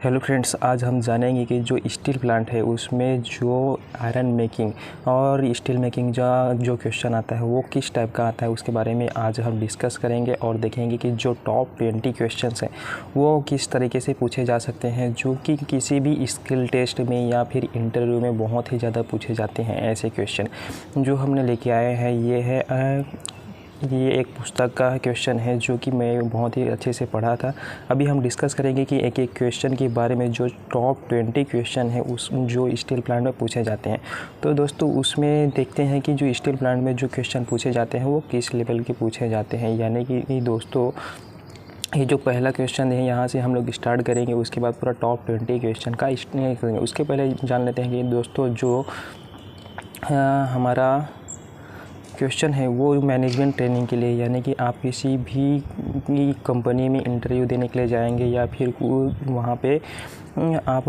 Hello friends, आज हम जानेंगे कि जो स्टील प्लांट है उसमें जो आयरन मेकिंग और स्टील मेकिंग जो क्वेश्चन आता है वो किस टाइप का आता है उसके बारे में आज हम डिस्कस करेंगे और देखेंगे कि जो टॉप 20 क्वेश्चंस हैं वो किस तरीके से पूछे जा सकते हैं, जो कि किसी भी स्किल टेस्ट में या फिर इंटरव्यू में बहुत ही ज़्यादा पूछे जाते हैं। ऐसे क्वेश्चन जो हमने लेके आए हैं ये एक पुस्तक का क्वेश्चन है जो कि मैं बहुत ही अच्छे से पढ़ा था। अभी हम डिस्कस करेंगे कि एक एक क्वेश्चन के बारे में जो टॉप 20 क्वेश्चन है उस जो स्टील प्लांट में पूछे जाते हैं। तो दोस्तों उसमें देखते हैं कि जो स्टील प्लांट में जो क्वेश्चन पूछे जाते हैं वो किस लेवल के पूछे जाते हैं। यानी कि दोस्तों ये जो पहला क्वेश्चन है यहाँ से हम लोग स्टार्ट करेंगे, उसके बाद पूरा टॉप 20 क्वेश्चन का करेंगे। उसके पहले जान लेते हैं कि दोस्तों जो हमारा क्वेश्चन है वो मैनेजमेंट ट्रेनिंग के लिए, यानी कि आप किसी भी कंपनी में इंटरव्यू देने के लिए जाएंगे या फिर वहाँ पे आप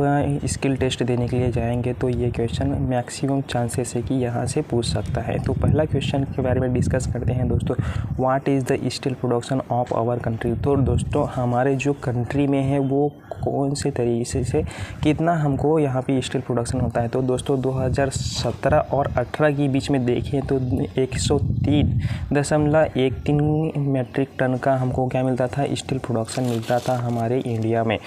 स्किल टेस्ट देने के लिए जाएंगे तो ये क्वेश्चन मैक्सिमम चांसेस है कि यहाँ से पूछ सकता है। तो पहला क्वेश्चन के बारे में डिस्कस करते हैं दोस्तों, what is the steel production of our country. तो दोस्तों हमारे जो कंट्री में है वो कौन से तरीके से कितना हमको यहाँ पे स्टील प्रोडक्शन होता है। तो दोस्तों 2017 और 18 के बीच में देखें तो 103.13 मैट्रिक टन का हमको क्या मिलता था, स्टील प्रोडक्शन मिलता था हमारे इंडिया में।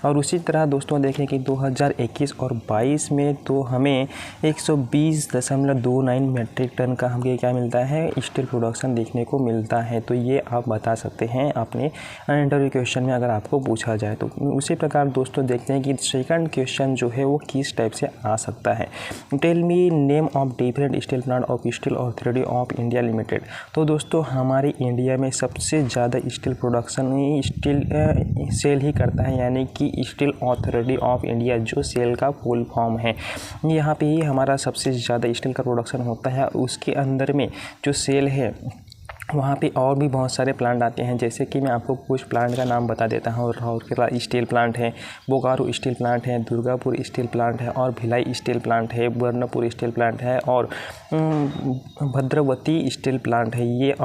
और उसी तरह दोस्तों देखें कि 2021 और 22 में तो हमें 120.29 मैट्रिक टन का हमको क्या मिलता है, स्टील प्रोडक्शन देखने को मिलता है। तो ये आप बता सकते हैं अपने इंटरव्यू क्वेश्चन में अगर आपको पूछा जाए तो। उसी प्रकार दोस्तों देखते हैं कि सेकंड क्वेश्चन जो है वो किस टाइप से आ सकता है। Tell me name of different steel plant of steel authority of India limited. तो दोस्तों हमारे इंडिया में सबसे ज़्यादा स्टील प्रोडक्शन स्टील सेल ही करता है, यानी कि स्टील अथॉरिटी ऑफ इंडिया जो सेल का फुल फॉर्म है। यहाँ पे ही हमारा सबसे ज़्यादा स्टील का प्रोडक्शन होता है। उसके अंदर में जो सेल है वहाँ पे और भी बहुत सारे प्लांट आते हैं, जैसे कि मैं आपको कुछ प्लांट का नाम बता देता हूँ। राउरकेला स्टील प्लांट है, बोकारो स्टील प्लांट है, दुर्गापुर स्टील प्लांट है और भिलाई स्टील प्लांट है, बर्नपुर स्टील प्लांट है और भद्रवती स्टील प्लांट है। ये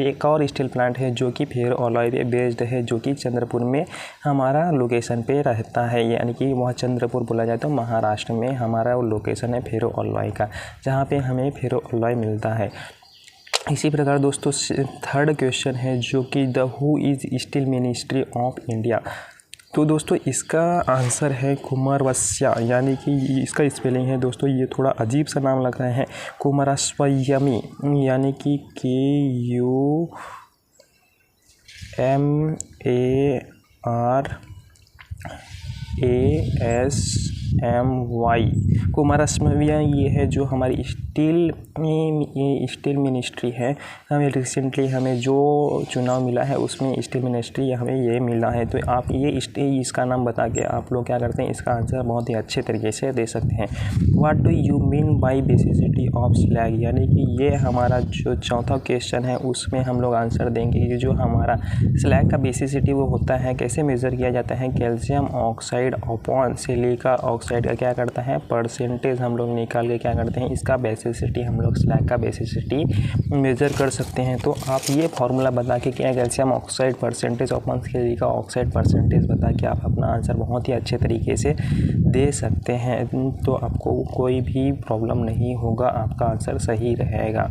एक और स्टील प्लांट है जो कि फेरो अलॉय पे बेस्ड है, जो कि चंद्रपुर में हमारा लोकेशन पे रहता है। यानी कि वह चंद्रपुर बोला जाए तो महाराष्ट्र में हमारा लोकेशन है फेरो अलॉय का, जहाँ पे हमें फेरो अलॉय मिलता है। इसी प्रकार दोस्तों थर्ड क्वेश्चन है जो कि the who is steel ministry of India. तो दोस्तों इसका आंसर है कुमारस्वामी, यानी कि इसका स्पेलिंग है दोस्तों, ये थोड़ा अजीब सा नाम लग रहा है, कुमारस्वामी, यानी कि KUMARASMY कुमारस्वामी। ये है जो हमारी स्टील मिनिस्ट्री है। हमें रिसेंटली हमें जो चुनाव मिला है उसमें स्टील मिनिस्ट्री हमें ये मिला है। तो आप ये इसका नाम बता के आप लोग क्या करते हैं, इसका आंसर बहुत ही अच्छे तरीके से दे सकते हैं। What do you mean by basicity of slag, यानी कि ये हमारा जो चौथा क्वेश्चन है उसमें हम लोग आंसर देंगे कि जो हमारा स्लैग का बेसिसिटी वो होता है, कैसे मेज़र किया जाता है। Calcium oxide upon silica oxide का क्या करता है, परसेंटेज हम लोग निकाल के क्या करते हैं, इसका बेसिसिटी हम लोग स्लैग का बेसिसिटी मेज़र कर सकते हैं। तो आप ये फार्मूला बता के क्या calcium oxide percentage upon silica oxide percentage बता के आप अपना आंसर बहुत ही अच्छे तरीके से दे सकते हैं। तो आपको कोई भी प्रॉब्लम नहीं होगा, आपका आंसर सही रहेगा।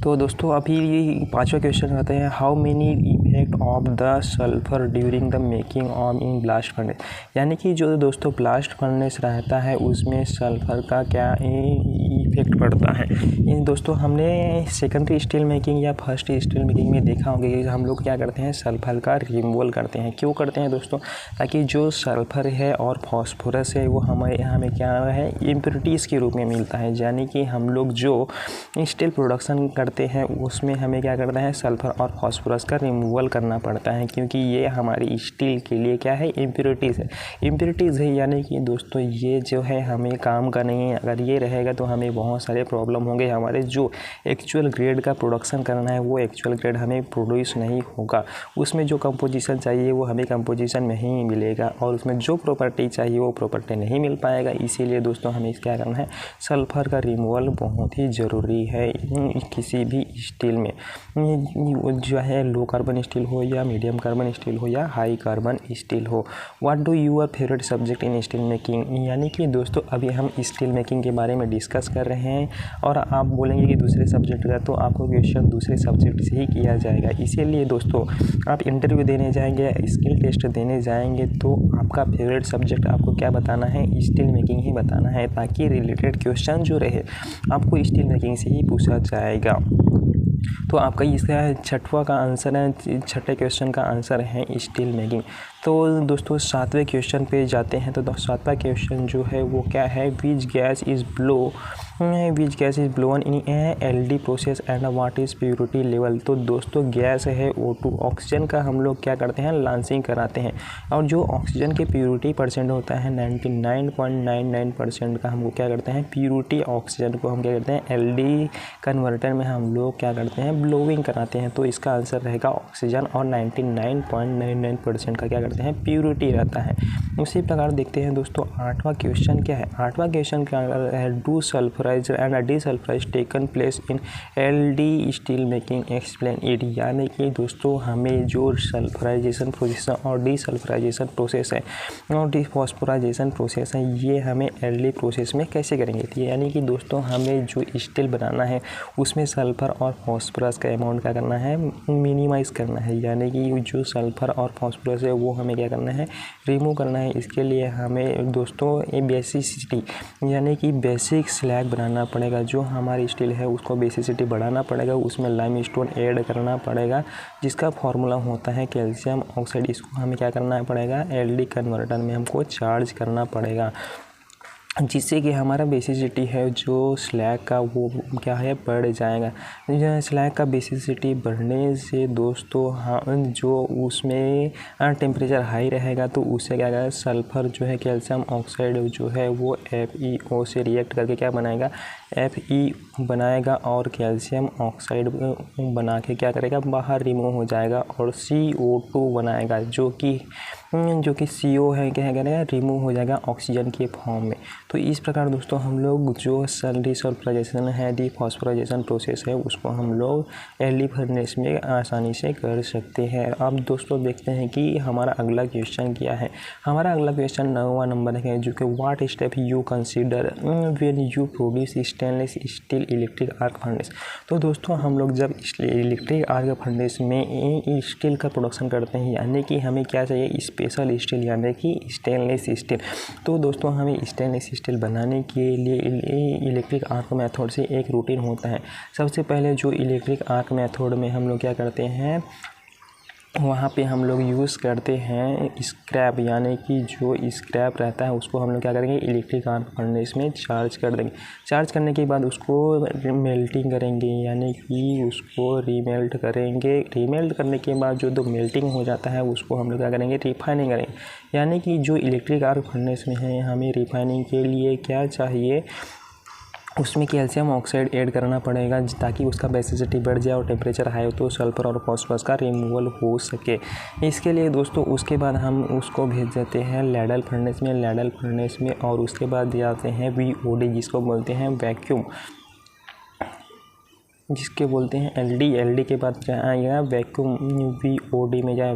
तो दोस्तों अभी पांचवा क्वेश्चन आता है, how many effect of the sulphur during the making of in blast furnace. यानी कि जो दोस्तों ब्लास्ट फर्नेस रहता है उसमें सल्फर का क्या इफेक्ट पड़ता है। इन दोस्तों हमने सेकेंडरी स्टील मेकिंग या फर्स्ट स्टील मेकिंग में देखा होगा कि हम लोग क्या करते हैं, सल्फर का रिमूवल करते हैं। क्यों करते हैं दोस्तों, ताकि जो सल्फर है और फॉस्फोरस है वो हमें क्या है, इम्प्योरिटीज़ के रूप में मिलता है। यानी कि हम लोग जो स्टील प्रोडक्शन करते हैं उसमें हमें क्या करना है, सल्फर और फॉस्फोरस का रिमूवल करना पड़ता है, क्योंकि ये हमारी स्टील के लिए क्या है, इम्प्योरिटीज़ है। यानी कि दोस्तों ये जो है हमें काम का नहीं है। अगर ये रहेगा तो हमें बहुत सारे प्रॉब्लम होंगे। हमारे जो एक्चुअल ग्रेड का प्रोडक्शन करना है वो एक्चुअल ग्रेड हमें प्रोड्यूस नहीं होगा। उसमें जो कंपोजिशन चाहिए वो हमें कंपोजिशन नहीं मिलेगा और उसमें जो प्रॉपर्टी चाहिए वो प्रॉपर्टी नहीं मिल पाएगा। इसीलिए दोस्तों हमें क्या करना है, सल्फर का रिमूवल बहुत ही ज़रूरी है किसी किसी भी स्टील में, जो है लो कार्बन स्टील हो या मीडियम कार्बन स्टील हो या हाई कार्बन स्टील हो। What do your favourite subject in steel making, यानी कि दोस्तों अभी हम स्टील मेकिंग के बारे में डिस्कस कर रहे हैं और आप बोलेंगे कि दूसरे सब्जेक्ट का, तो आपको क्वेश्चन दूसरे सब्जेक्ट से ही किया जाएगा। इसीलिए दोस्तों आप इंटरव्यू देने जाएंगे, स्किल टेस्ट देने जाएंगे, तो आपका फेवरेट सब्जेक्ट आपको क्या बताना है, स्टील मेकिंग ही बताना है, ताकि रिलेटेड क्वेश्चन जो रहे आपको स्टील मेकिंग से ही पूछा जाएगा। तो आपका इसका छठवां का आंसर है, छठे क्वेश्चन का आंसर है स्टील मेकिंग। तो दोस्तों 7वें क्वेश्चन पे जाते हैं। तो 7वां क्वेश्चन जो है वो क्या है, which gas is blown in LD process and what is purity level. तो दोस्तों गैस है O2, ऑक्सीजन का हम लोग क्या करते हैं, लॉन्चिंग कराते हैं, और जो ऑक्सीजन के प्योरिटी परसेंट होता है 99.99% का हमको क्या करते हैं, प्योरिटी ऑक्सीजन को हम क्या करते हैं, एलडी कन्वर्टर में हम लोग क्या करते हैं, ब्लोइंग कराते हैं। तो इसका आंसर रहेगा ऑक्सीजन, और 99.99% का क्या करते हैं, प्योरिटी रहता है। उसी प्रकार देखते हैं दोस्तों 8वां क्वेश्चन क्या है। 8वां क्वेश्चन क्या है, do sulphurise and desulphurise taken place in LD steel making, explain it. यानी कि दोस्तों हमें जो सल्फराइजेशन प्रोसेस और डीसल्फराइजेशन प्रोसेस है और डिफॉस्फोराइजेशन प्रोसेस है, ये हमें एलडी प्रोसेस में कैसे करेंगे। यानी कि दोस्तों हमें जो स्टील बनाना है उसमें सल्फर और फॉस्फोरस का अमाउंट क्या करना है, मिनिमाइज़ करना है। यानी कि जो सल्फर और फॉस्फोरस है वो हमें क्या करना है, रिमूव करना है। इसके लिए हमें दोस्तों ये बेसिसिटी यानी कि बेसिक स्लैग बनाना पड़ेगा। जो हमारी स्टील है उसको बेसिसिटी बढ़ाना पड़ेगा, उसमें लाइमस्टोन ऐड करना पड़ेगा, जिसका फॉर्मूला होता है कैल्शियम ऑक्साइड। इसको हमें क्या करना पड़ेगा, एलडी कन्वर्टर में हमको चार्ज करना पड़ेगा, जिससे कि हमारा बेसिसिटी है जो स्लैग का वो क्या है, बढ़ जाएगा। स्लैग का बेसिसिटी बढ़ने से दोस्तों हाँ जो उसमें टेम्परेचर हाई रहेगा, तो उससे क्या करेगा, सल्फ़र जो है कैल्शियम ऑक्साइड जो है वो FeO से रिएक्ट करके क्या बनाएगा, Fe बनाएगा, और कैल्शियम ऑक्साइड बना के क्या करेगा, बाहर रिमूव हो जाएगा, और CO2 बनाएगा, जो कि CO है क्या करेगा, रिमूव हो जाएगा ऑक्सीजन के फॉर्म में। तो इस प्रकार दोस्तों हम लोग जो डीसल्फराइजेशन है, डिफॉस्फोराइजेशन प्रोसेस है, उसको हम लोग एलडी फर्नेस में आसानी से कर सकते हैं। अब दोस्तों देखते हैं कि हमारा अगला क्वेश्चन क्या है। हमारा अगला क्वेश्चन 9वां नंबर है, जो कि what step you consider when you produce stainless steel electric arc furnace. तो दोस्तों हम लोग जब इलेक्ट्रिक आर्क फर्नेस में स्टील का प्रोडक्शन करते हैं, यानी कि हमें क्या चाहिए, स्पेशल स्टील यानी कि स्टेनलेस स्टील। तो दोस्तों हमें स्टेनलेस स्टील बनाने के लिए इलेक्ट्रिक आर्क मेथड से एक रूटीन होता है। सबसे पहले जो इलेक्ट्रिक आर्क मेथड में हम लोग क्या करते हैं, वहाँ पे हम लोग यूज़ करते हैं स्क्रैप, यानी कि जो स्क्रैप रहता है उसको हम लोग क्या करेंगे, इलेक्ट्रिक आर्क फर्नेस में चार्ज कर देंगे। चार्ज करने के बाद उसको मेल्टिंग करेंगे, यानी कि उसको रीमेल्ट करेंगे। रीमेल्ट करने के बाद जो मेल्टिंग हो जाता है उसको हम लोग क्या करेंगे, रिफाइनिंग करेंगे। यानी कि जो इलेक्ट्रिक आर्क फर्नेस में है, हमें रिफाइनिंग के लिए क्या चाहिए, उसमें कैल्शियम ऑक्साइड ऐड करना पड़ेगा, ताकि उसका बेसिसिटी बढ़ जाए और टेम्परेचर हाई हो तो सल्फर और फॉस्फोरस का रिमूवल हो सके। इसके लिए दोस्तों उसके बाद हम उसको भेज देते हैं लैडल फर्नेस में, और उसके बाद जाते हैं VOD, जिसको बोलते हैं वैक्यूम, जिसके बोलते हैं एलडी के बाद क्या आएगा, वैक्यूम VOD में जाए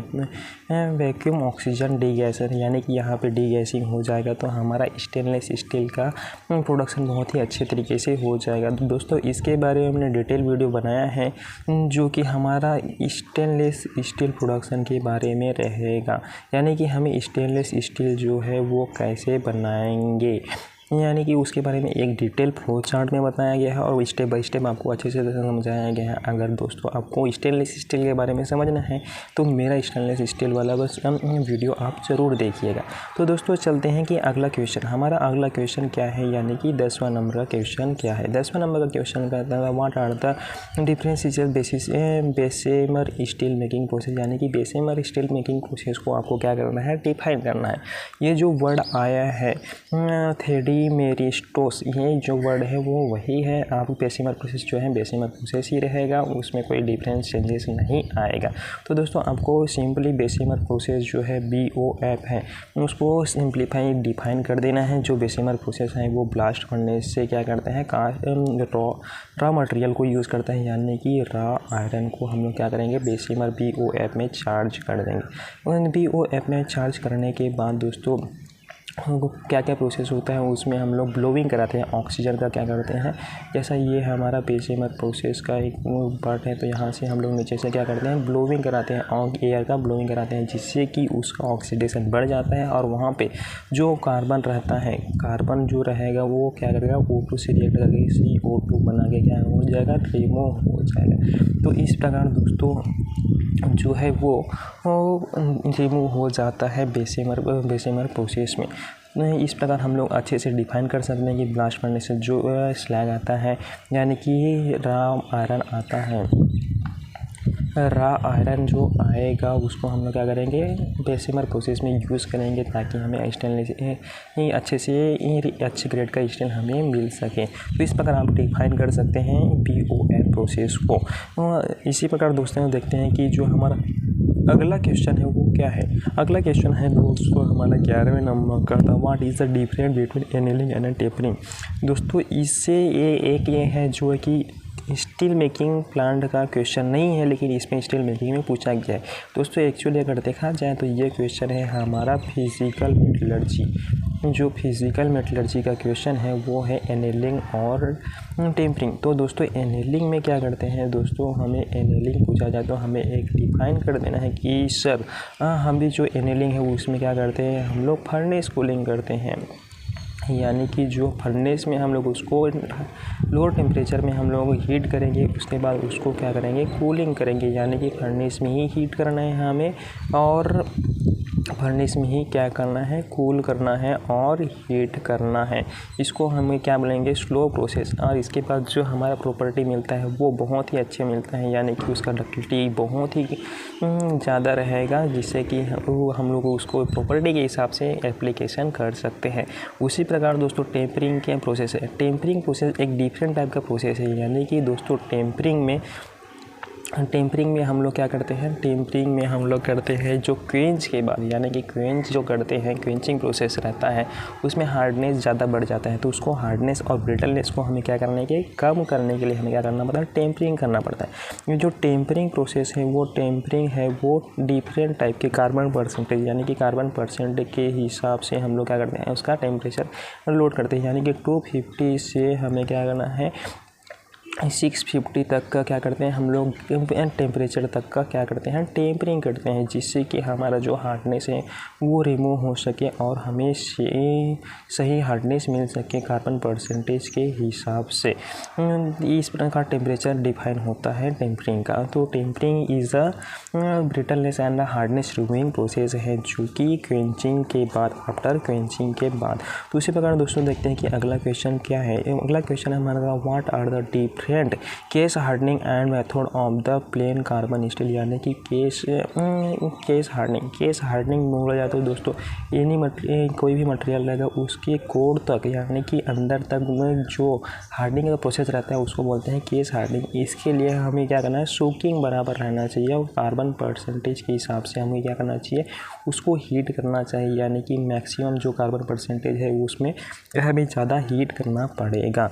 वैक्यूम ऑक्सीजन डीगैसर, यानी कि यहाँ पे डीगैसिंग हो जाएगा, तो हमारा स्टेनलेस स्टील का प्रोडक्शन बहुत ही अच्छे तरीके से हो जाएगा। तो दोस्तों इसके बारे में हमने डिटेल वीडियो बनाया है, जो कि हमारा स्टेनलेस स्टील प्रोडक्शन के बारे में रहेगा, यानी कि हमें स्टेनलेस स्टील जो है वो कैसे बनाएंगे, यानी कि उसके बारे में एक डिटेल फ्लो चार्ट में बताया गया है, और स्टेप बाय स्टेप आपको अच्छे से समझाया गया है। अगर दोस्तों आपको स्टेनलेस स्टील के बारे में समझना है तो मेरा स्टेनलेस स्टील वाला बस वीडियो आप ज़रूर देखिएगा। तो दोस्तों चलते हैं कि अगला क्वेश्चन, हमारा अगला क्वेश्चन क्या है, यानी कि 10वां नंबर का क्वेश्चन क्या है। 10वां नंबर का क्वेश्चन कहता है what are the differential Bessemer steel making process, यानी कि बेसेमर स्टील मेकिंग प्रोसेस को आपको क्या करना है, डिफाइन करना है। ये जो वर्ड आया है 3D पॉलीमेरिस्टोस, ये जो वर्ड है वो वही है। आप बेसिमर प्रोसेस जो है बेसिमर प्रोसेस ही रहेगा, उसमें कोई डिफरेंस चेंजेस नहीं आएगा। तो दोस्तों आपको सिंपली बेसिमर प्रोसेस जो है BOF है उसको सिंप्लीफाई डिफाइन कर देना है। जो बेसिमर प्रोसेस है वो ब्लास्ट फर्नेस से क्या करते हैं, रॉ मटेरियल को यूज़ करते हैं, यानी कि रॉ आयरन को हम लोग क्या करेंगे, बेसिमर BOF में चार्ज कर देंगे। BOF में चार्ज करने के बाद दोस्तों क्या क्या प्रोसेस होता है उसमें हम लोग ब्लोइंग कराते हैं, ऑक्सीजन का क्या करते हैं। जैसा ये हमारा बेसिमर प्रोसेस का एक पार्ट है, तो यहाँ से हम लोग नीचे से क्या करते हैं, ब्लोइंग कराते हैं, एयर का ब्लोइंग कराते हैं, जिससे कि उसका ऑक्सीडेशन बढ़ जाता है और वहाँ पे जो कार्बन रहता है, कार्बन जो रहेगा वो क्या करेगा, O2 से रिएक्ट करके CO2 बना के क्या हो जाएगा, रिमूव हो जाएगा। तो इस प्रकार दोस्तों जो है वो रिमूव हो जाता है बेसिमर प्रोसेस में। इस प्रकार हम लोग अच्छे से डिफाइन कर सकते हैं कि ब्लास्ट करने से जो स्लैग आता है, यानी कि रॉ आयरन आता है, रॉ आयरन जो आएगा उसको हम लोग क्या करेंगे, बेसिमर प्रोसेस में यूज़ करेंगे, ताकि हमें स्टेनलेस अच्छे से अच्छे ग्रेड का स्टील हमें मिल सके। तो इस प्रकार आप डिफाइन कर सकते हैं BOF प्रोसेस को। इसी प्रकार दोस्तों देखते हैं कि जो हमारा अगला क्वेश्चन है वो क्या है। अगला क्वेश्चन है दोस्तों हमारा 11वें नंबर का था, what is the difference between annealing and tapering. दोस्तों इससे ये है जो है कि स्टील मेकिंग प्लांट का क्वेश्चन नहीं है, लेकिन इसमें स्टील मेकिंग में पूछा गया है। दोस्तों एक्चुअली अगर देखा जाए तो ये क्वेश्चन है हमारा फिजिकल मेटलर्जी। जो फिजिकल मेटलर्जी का क्वेश्चन है वो है एनेलिंग और टेम्परिंग। तो दोस्तों एनेलिंग में क्या करते हैं, दोस्तों हमें एनेलिंग पूछा जाए तो हमें एक डिफाइन कर देना है कि सर हम भी जो एनेलिंग है उसमें क्या करते हैं, हम लोग फर्नेस कूलिंग करते हैं, यानी कि जो फर्नेस में हम लोग उसको लोअर टेम्परेचर में हम लोग हीट करेंगे, उसके बाद उसको क्या करेंगे, कूलिंग करेंगे, यानी कि फर्नेस में ही हीट करना है हमें और फर्नेस में ही क्या करना है, कूल करना है और हीट करना है। इसको हमें क्या बोलेंगे, स्लो प्रोसेस। और इसके बाद जो हमारा प्रॉपर्टी मिलता है वो बहुत ही अच्छे मिलता है, यानी कि उसका डक्टिलिटी बहुत ही ज़्यादा रहेगा, जिससे कि हम लोग उसको प्रॉपर्टी के हिसाब से एप्लीकेशन कर सकते हैं। उसी प्रकार दोस्तों टेम्परिंग के प्रोसेस है। टेम्परिंग प्रोसेस एक डिफरेंट टाइप का प्रोसेस है, यानी कि दोस्तों टेम्परिंग में हम लोग क्या करते हैं, टेम्परिंग में हम लोग करते हैं जो क्वेंच के बाद, यानी कि क्वेंच जो करते हैं, क्वेंचिंग प्रोसेस रहता है उसमें हार्डनेस ज़्यादा बढ़ जाता है। तो उसको हार्डनेस और ब्रिटलनेस को हमें क्या करने के, कम करने के लिए हमें क्या करना पड़ता है, टेम्परिंग करना पड़ता है। ये जो टेम्परिंग प्रोसेस है वो डिफरेंट टाइप के कार्बन परसेंटेज, यानी कि कार्बन परसेंटेज के हिसाब से हम लोग क्या करते हैं, उसका टेम्परेचर लोड करते हैं, यानी कि 250 से हमें क्या करना है, 650 तक का क्या करते हैं हम लोग, टेम्परेचर तक का क्या करते हैं, टेम्परिंग करते हैं, जिससे कि हमारा जो हार्डनेस है वो रिमूव हो सके और हमें सही हार्डनेस मिल सके कार्बन परसेंटेज के हिसाब से। इस प्रकार टेम्परेचर डिफाइन होता है टेम्परिंग का। तो tempering is a brittleness and hardness removing process है, जो कि क्वेंचिंग के बाद, आफ्टर क्वेंचिंग के बाद। तो उसी प्रकार दोस्तों देखते हैं कि अगला क्वेश्चन क्या है। अगला क्वेश्चन है हमारा, what are the different case hardening and method of the plain carbon steel, यानी कि केस हार्डनिंग बोला जाता है दोस्तों कोई भी मटेरियल रहेगा उसके कोर तक, यानी कि अंदर तक में जो हार्डनिंग का प्रोसेस रहता है उसको बोलते हैं केस हार्डनिंग। इसके लिए हमें क्या करना है, सोकिंग बराबर रहना चाहिए और कार्बन परसेंटेज के हिसाब से हमें क्या करना चाहिए, उसको हीट करना चाहिए, यानी कि मैक्सिमम जो कार्बन परसेंटेज है उसमें हमें ज़्यादा हीट करना पड़ेगा।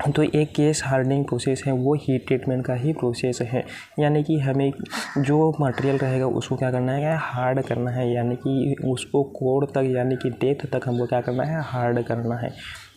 तो एक केस हार्डनिंग प्रोसेस है वो हीट ट्रीटमेंट का ही प्रोसेस है, यानी कि हमें जो मटेरियल रहेगा उसको क्या करना है, हार्ड करना है, यानी कि उसको कोर तक, यानी कि डेप्थ तक हमको क्या करना है, हार्ड करना है।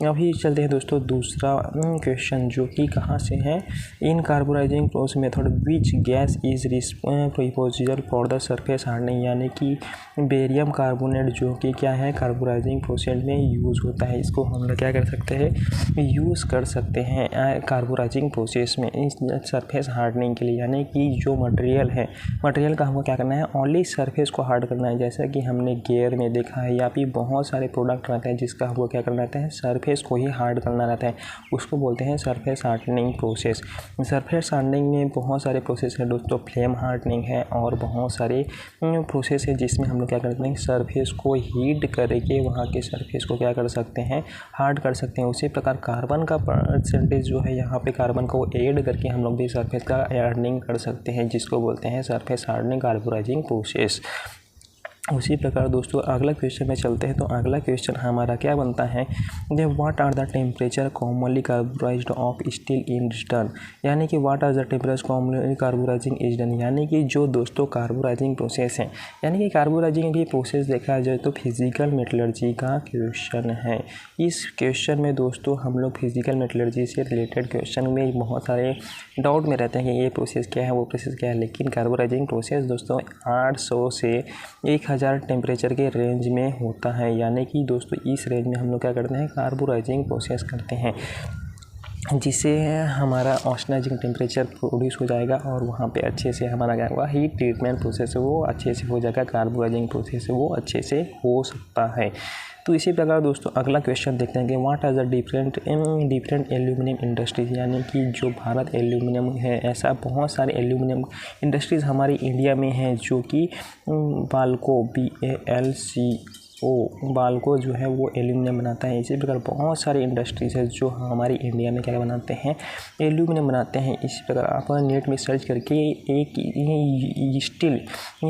अभी चलते हैं दोस्तों दूसरा क्वेश्चन, जो कि कहाँ से है, in carbonising process method which gas is responsible for the surface hardening, यानी कि बेरियम कार्बोनेट जो कि क्या है, कार्बोनाइजिंग प्रोसेस में यूज़ होता है। इसको हम लोग क्या कर सकते हैं, यूज़ कर सकते हैं कार्बोनाइजिंग प्रोसेस में सरफेस हार्डनिंग के लिए, यानी कि जो मटेरियल का हमको क्या करना है, ओनली सरफेस को हार्ड करना है। जैसा कि हमने गियर में देखा है या फिर बहुत सारे प्रोडक्ट रहते हैं जिसका हमको क्या करना रहता है, सरफेस सरफेस को ही हार्ड करना रहता है, उसको बोलते हैं surface hardening process. Surface hardening में बहुत सारे प्रोसेस है दोस्तों, फ्लेम हार्डनिंग है और बहुत सारे प्रोसेस है जिसमें हम लोग क्या करते हैं, सरफेस को हीट करके वहाँ के सरफेस को क्या कर सकते हैं, हार्ड कर सकते हैं। उसी प्रकार कार्बन का परसेंटेज जो है, यहाँ पे कार्बन को ऐड करके हम लोग भी सरफेस का हार्डनिंग कर सकते हैं, जिसको बोलते हैं सरफेस हार्डनिंग कार्बोराइजिंग प्रोसेस। उसी प्रकार दोस्तों अगला क्वेश्चन में चलते हैं। तो अगला क्वेश्चन हमारा क्या बनता है, what are the temperature commonly carburised of steel in eastern, यानी कि what are the temperature commonly carburising eastern, यानी कि जो दोस्तों कार्बोराइजिंग प्रोसेस है, यानी कि कार्बोराइजिंग भी प्रोसेस देखा जाए तो फिजिकल मेटलर्जी का क्वेश्चन है। इस क्वेश्चन में दोस्तों हम लोग फिजिकल मेटलर्जी से रिलेटेड क्वेश्चन में बहुत सारे डाउट में रहते हैं कि ये प्रोसेस क्या है, वो प्रोसेस क्या है, लेकिन कार्बोराइजिंग प्रोसेस दोस्तों 800 से 1000 टेम्परेचर के रेंज में होता है, यानी कि दोस्तों इस रेंज में हम लोग क्या करते हैं, कार्बोराइजिंग प्रोसेस करते हैं, जिससे हमारा ऑस्टनाइजिंग टेम्परेचर प्रोड्यूस हो जाएगा और वहाँ पे अच्छे से हमारा क्या होगा, हीट ट्रीटमेंट प्रोसेस है वो अच्छे से हो जाएगा, कार्बोराइजिंग प्रोसेस है वो अच्छे से हो सकता है। तो इसी प्रकार दोस्तों अगला क्वेश्चन देखते हैं कि what are the different aluminium industries, यानी कि जो भारत एल्यूमिनियम है, ऐसा बहुत सारे एल्यूमिनियम इंडस्ट्रीज़ हमारी इंडिया में हैं, जो कि बाल्को बाल्को जो है वो एल्यूमिनियम बनाता है। इसी प्रकार बहुत सारी इंडस्ट्रीज़ है जो हमारी इंडिया में क्या बनाते हैं, एल्यूमिनियम बनाते हैं। इसी प्रकार आप नेट में सर्च करके एक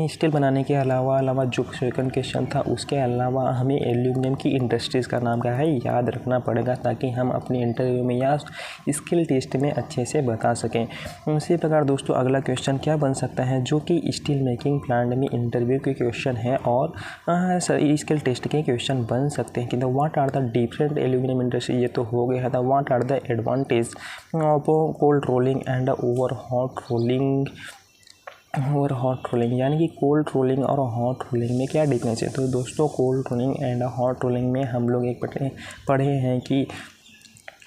स्टील बनाने के अलावा जो सेकंड क्वेश्चन था उसके अलावा हमें एल्यूमिनियम की इंडस्ट्रीज़ का नाम क्या है याद रखना पड़ेगा, ताकि हम अपने इंटरव्यू में या स्किल टेस्ट में अच्छे से बता सकें। इसी प्रकार दोस्तों अगला क्वेश्चन क्या बन सकता है, जो कि स्टील मेकिंग प्लांट में इंटरव्यू के क्वेश्चन है और स्किल टेस्ट के क्वेश्चन बन सकते हैं कि what are the different aluminium industry, ये तो हो गया था। What are the advantage of cold rolling and over hot rolling, यानी कि कोल्ड रोलिंग और हॉट रोलिंग में क्या डिफरेंस है। तो दोस्तों cold rolling and hot rolling में हम लोग एक पढ़े हैं कि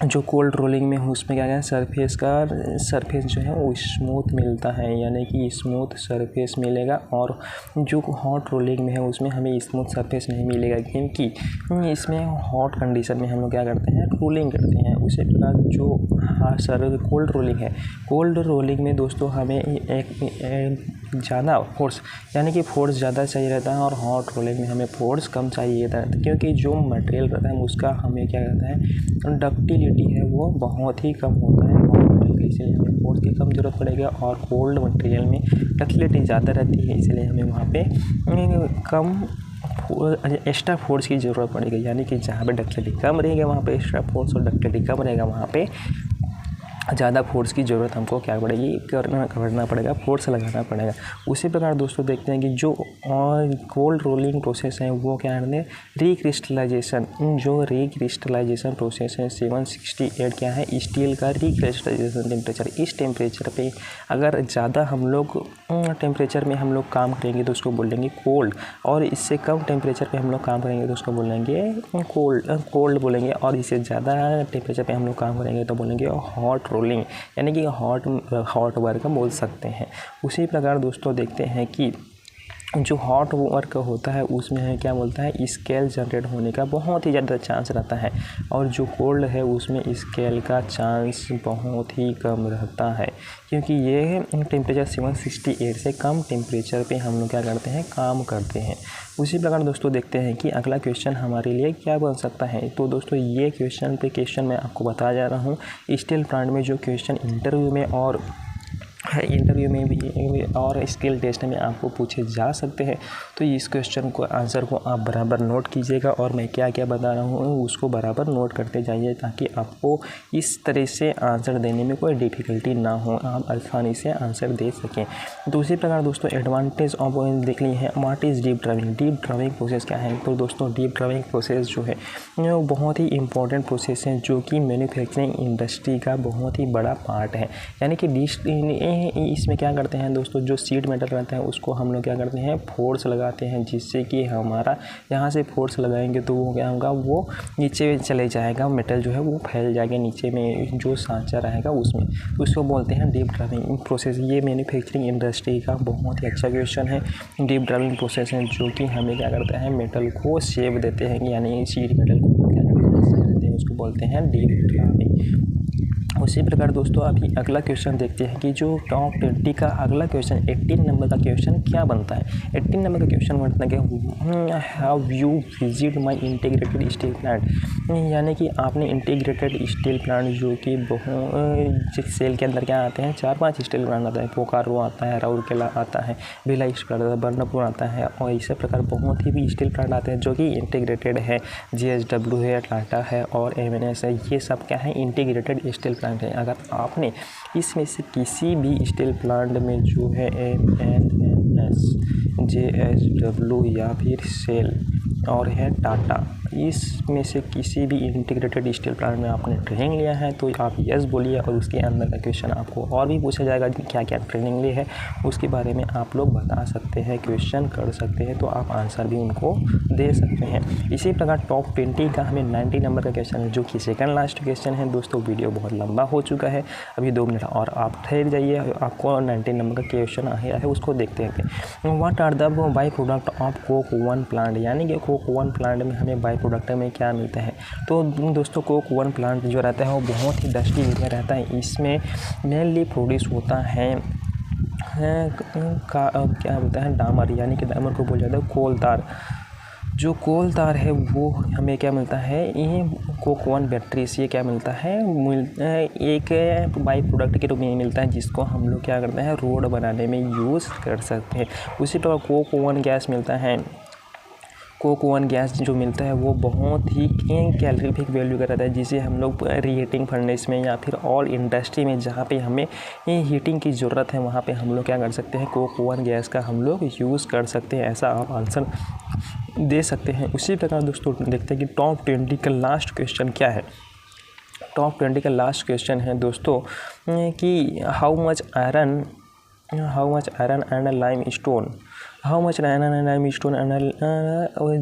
जो कोल्ड रोलिंग में उसमें क्या है, सरफेस जो है वो स्मूथ मिलता है, यानी कि स्मूथ सरफेस मिलेगा, और जो हॉट रोलिंग में है उसमें हमें स्मूथ सरफेस नहीं मिलेगा, क्योंकि इसमें हॉट कंडीशन में हम लोग क्या करते हैं, रोलिंग करते हैं। उसी प्रकार जो कोल्ड रोलिंग है, कोल्ड रोलिंग में दोस्तों हमें एक ज़्यादा फोर्स, यानी कि फोर्स ज़्यादा चाहिए रहता है, और हॉट रोलिंग में हमें फोर्स कम चाहिए रहता है, क्योंकि जो मटेरियल रहता है उसका हमें क्या कहता है, डक्टिलिटी है वो बहुत ही कम होता है, इसलिए हमें फोर्स की कम ज़रूरत पड़ेगी। और कोल्ड मटेरियल में डक्टिलिटी ज़्यादा रहती है, इसलिए हमें वहाँ पे कम एक्स्ट्रा फोर्स की ज़रूरत पड़ेगी, यानी कि जहाँ पे डक्टिलिटी कम रहेगा वहाँ पे एक्स्ट्रा फोर्स, और डक्टिलिटी कम रहेगा वहाँ पे ज़्यादा फोर्स की ज़रूरत हमको क्या पड़ेगी, करना पड़ेगा, फोर्स लगाना पड़ेगा। उसी प्रकार दोस्तों देखते हैं कि जो कोल्ड रोलिंग प्रोसेस है वो क्या है, रिक्रिस्टलाइजेशन, जो रिक्रिस्टलाइजेशन प्रोसेस है 768 क्या है, स्टील का रिक्रिस्टलाइजेशन टेम्परेचर। इस टेम्परेचर पे अगर ज़्यादा हम लोग टेम्परेचर में हम लोग काम करेंगे तो उसको बोलेंगे कोल्ड, और इससे कम टेम्परेचर पे हम लोग काम करेंगे तो उसको बोलेंगे कोल्ड बोलेंगे, और इससे ज़्यादा टेम्परेचर पे हम लोग काम करेंगे तो बोलेंगे हॉट रोलिंग, यानी कि हॉट वर्क बोल सकते हैं। उसी प्रकार दोस्तों देखते हैं कि जो हॉट वर्क होता है उसमें क्या बोलता है, स्केल जनरेट होने का बहुत ही ज़्यादा चांस रहता है, और जो कोल्ड है उसमें स्केल का चांस बहुत ही कम रहता है, क्योंकि ये टेम्परेचर 768 से कम टेम्परेचर पे हम लोग क्या करते हैं, काम करते हैं। उसी प्रकार दोस्तों देखते हैं कि अगला क्वेश्चन हमारे लिए क्या बन सकता है। तो दोस्तों ये क्वेश्चन मैं आपको बता जा रहा हूँ, स्टील प्लांट में जो क्वेश्चन इंटरव्यू में भी और स्किल टेस्ट में आपको पूछे जा सकते हैं। तो इस क्वेश्चन को आंसर को आप बराबर नोट कीजिएगा, और मैं क्या क्या बता रहा हूँ उसको बराबर नोट करते जाइए, ताकि आपको इस तरह से आंसर देने में कोई डिफ़िकल्टी ना हो, आप आसानी से आंसर दे सकें। तो उसी प्रकार दोस्तों एडवांटेज ऑफ देख ली है, what is deep driving process क्या है। तो दोस्तों डीप ड्राइविंग प्रोसेस जो है वो बहुत ही इंपॉर्टेंट प्रोसेस है, जो कि मैन्युफैक्चरिंग इंडस्ट्री का बहुत ही बड़ा पार्ट है। यानी कि इसमें क्या करते हैं दोस्तों, जो शीट मेटल रहता है उसको हम लोग क्या करते हैं, फोर्स लगाते हैं, जिससे कि हमारा यहाँ से फोर्स लगाएंगे तो वो क्या होगा, वो नीचे चले जाएगा, मेटल जो है वो फैल जाएगा नीचे में जो सांचा रहेगा उसमें, तो उसको बोलते हैं डीप ड्राइविंग प्रोसेस। ये मैन्युफैक्चरिंग इंडस्ट्री का बहुत ही अच्छा क्वेश्चन है। डीप ड्राइविंग प्रोसेस है जो कि हमें क्या करता है, मेटल को शेप देते हैं, यानी शीट मेटल को क्या करते हैं, शेप देते हैं, उसको बोलते हैं डीप फार्मिंग। उसी प्रकार दोस्तों अभी अगला क्वेश्चन देखते हैं कि जो टॉप 20 का अगला क्वेश्चन 18 नंबर का क्वेश्चन क्या बनता है। 18 नंबर का क्वेश्चन बनता है कि have you visit my integrated steel plant, यानी कि आपने इंटीग्रेटेड स्टील प्लांट जो कि सेल के अंदर क्या आते हैं 4-5 स्टील प्लांट आता है, बोकारो आता है, राउरकेला आता है, भिलाई स्टील प्लांट आता है, बर्नपुर आता है और इसी प्रकार बहुत ही भी स्टील प्लांट आते हैं जो कि इंटीग्रेटेड है। JSW है, टाटा है और MNS है, ये सब क्या है इंटीग्रेटेड स्टील प्लांट है। अगर आपने इसमें से किसी भी स्टील प्लांट में जो है MNS, JSW या फिर सेल और है टाटा, इसमें से किसी भी इंटीग्रेटेड स्टील प्लांट में आपने ट्रेनिंग लिया है तो आप यस बोलिए और उसके अंदर का क्वेश्चन आपको और भी पूछा जाएगा कि क्या क्या ट्रेनिंग ली है उसके बारे में आप लोग बता सकते हैं, क्वेश्चन कर सकते हैं, तो आप आंसर भी उनको दे सकते हैं। इसी प्रकार टॉप 20 का हमें 90 नंबर का क्वेश्चन है जो कि सेकंड लास्ट क्वेश्चन है। दोस्तों वीडियो बहुत लंबा हो चुका है, अभी 2 मिनट और आप ठहर जाइए, आपको 90 नंबर का क्वेश्चन आया है उसको देखते हैं। What are the by product of coke one plant, यानी कि कोक वन प्लांट में हमें बाई प्रोडक्ट में क्या मिलता है। तो दोस्तों कोक वन प्लांट जो रहता है वो बहुत ही डस्टी एरिया रहता है, इसमें मेनली प्रोड्यूस होता है क्या बोलता है डामर, यानी कि डामर को बोला जाता है कोलतार। जो कोलतार है वो हमें क्या मिलता है, ये कोक वन बैटरी से क्या मिलता है, एक बाई प्रोडक्ट के रूप में मिलता है जिसको हम लोग क्या करते हैं रोड बनाने में यूज़ कर सकते हैं। उसी प्रकार कोक वन गैस मिलता है, कोक वन गैस जो मिलता है वो बहुत ही कैलोरीफिक वैल्यू का रहता है, जिसे हम लोग रीहीटिंग फर्नेस में या फिर ऑल इंडस्ट्री में जहाँ पे हमें हीटिंग की ज़रूरत है वहाँ पे हम लोग क्या कर सकते हैं कोक वन गैस का हम लोग यूज़ कर सकते हैं। ऐसा आप आंसर दे सकते हैं। उसी प्रकार दोस्तों देखते हैं कि टॉप 20 का लास्ट क्वेश्चन क्या है। टॉप 20 का लास्ट क्वेश्चन है दोस्तों कि how much iron and lime stone, how much iron and lime stone and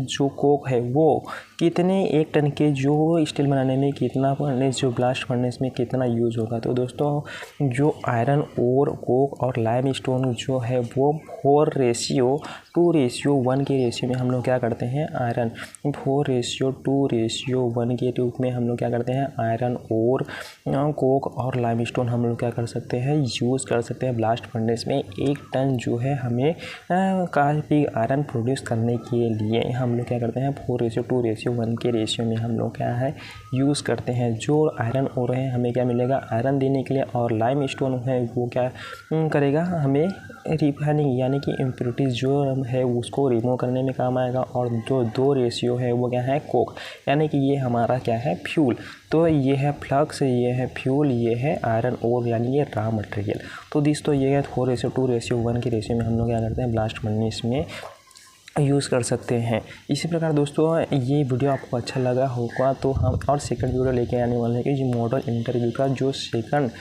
जो कोक है वो कितने 1 टन के जो स्टील बनाने में कितना फर्नेस, जो ब्लास्ट फर्नेस में कितना यूज़ होगा। तो दोस्तों जो आयरन और कोक और लाइम स्टोन जो है वो 4:2:1 के रेशियो में हम लोग क्या करते हैं आयरन 4:2:1 के रूप में हम लोग क्या करते हैं आयरन और कोक और लाइम स्टोन हम लोग क्या कर सकते हैं यूज़ कर सकते हैं ब्लास्ट फर्नेस में। 1 टन जो है हमें काफ़ी आयरन प्रोड्यूस करने के लिए हम लोग क्या करते हैं 4:2:1 के रेशियो में हम लोग क्या है यूज़ करते हैं। जो आयरन और है हमें क्या मिलेगा आयरन देने के लिए, और लाइम स्टोन है वो क्या करेगा हमें रिफाइनिंग यानी कि इम्प्योरिटीज़ जो है उसको रिमूव करने में काम आएगा। और जो 2 रेशियो है वो क्या है कोक, यानी कि ये हमारा क्या है फ्यूल। तो ये है फ्लक्स, ये है फ्यूल, ये है आयरन और यानी ये रॉ मटेरियल। तो दोस्तों ये है 4:2:1 के रेशियो में हम लोग क्या करते हैं ब्लास्ट फर्नेस में यूज़ कर सकते हैं। इसी प्रकार दोस्तों ये वीडियो आपको अच्छा लगा होगा तो हम और सेकंड वीडियो लेके आने वाले हैं कि जो मॉडल इंटरव्यू का जो सेकंड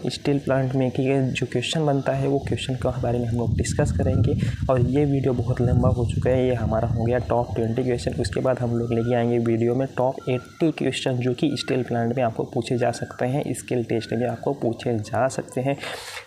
स्टील प्लांट में कि जो क्वेश्चन बनता है वो क्वेश्चन के बारे में हम लोग डिस्कस करेंगे। और ये वीडियो बहुत लंबा हो चुका है, ये हमारा हो गया टॉप 20 क्वेश्चन। उसके बाद हम लोग लेके आएंगे वीडियो में टॉप 80 क्वेश्चन जो कि स्टील प्लांट में आपको पूछे जा सकते हैं, स्किल टेस्ट में आपको पूछे जा सकते हैं।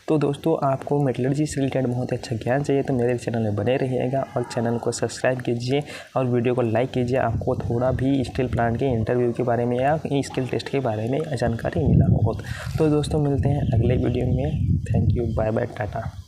तो दोस्तों आपको मेटलर्जी से रिलेटेड बहुत अच्छा ज्ञान चाहिए तो मेरे चैनल में बने रहिएगा और चैनल को सब्सक्राइब कीजिए और वीडियो को लाइक कीजिए। आपको थोड़ा भी स्टील प्लांट के इंटरव्यू के बारे में या स्किल टेस्ट के बारे में जानकारी मिला हो। तो दोस्तों मिलते हैं अगले वीडियो में। Thank you, bye bye, Tata.